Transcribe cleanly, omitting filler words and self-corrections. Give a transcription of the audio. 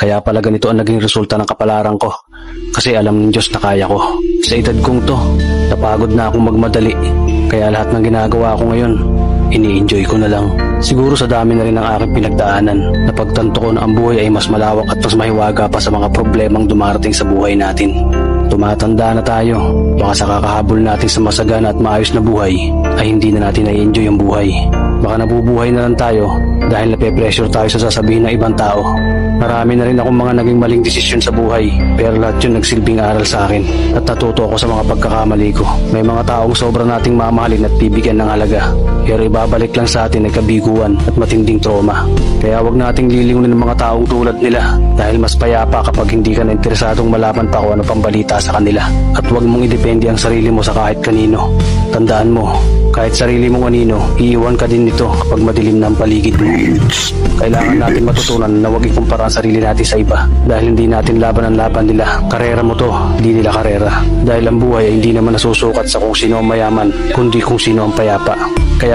Kaya pala ganito ang naging resulta ng kapalaran ko. Kasi alam ng Diyos na kaya ko. Sa edad kong to, napagod na akong magmadali. Kaya lahat ng ginagawa ko ngayon, ini-enjoy ko na lang. Siguro sa dami na rin ng aking pinagdaanan, napagtanto ko na ang buhay ay mas malawak at mas mahiwaga pa sa mga problemang dumarating sa buhay natin. Tumatanda na tayo, baka sa kakahabol natin sa masagana at maayos na buhay, ay hindi na natin na-enjoy ang buhay. Baka nabubuhay na lang tayo dahil nape-pressure tayo sa sasabihin ng ibang tao. Marami na rin akong mga naging maling desisyon sa buhay, pero lahat yun nagsilbing aral sa akin at natuto ako sa mga pagkakamali ko. May mga taong sobra nating mamahalin at bibigyan ng halaga, pero ibabalik lang sa atin ay kabiguan at matinding trauma. Kaya wag nating lilingunin ng mga taong tulad nila dahil mas payapa kapag hindi ka na interesadong malaman pa kung ano pang balita sa kanila. At wag mong idepende ang sarili mo sa kahit kanino. Tandaan mo, kahit sarili mong anino, iiwan ka din nito kapag madilim na ang paligid mo. Kailangan natin matutunan na huwag ikumpara ang sarili natin sa iba dahil hindi natin laban ang laban nila. Karera mo to, hindi nila karera. Dahil ang buhay ay hindi naman nasusukat sa kung sino ang mayaman, kundi kung sino ang payapa. Kaya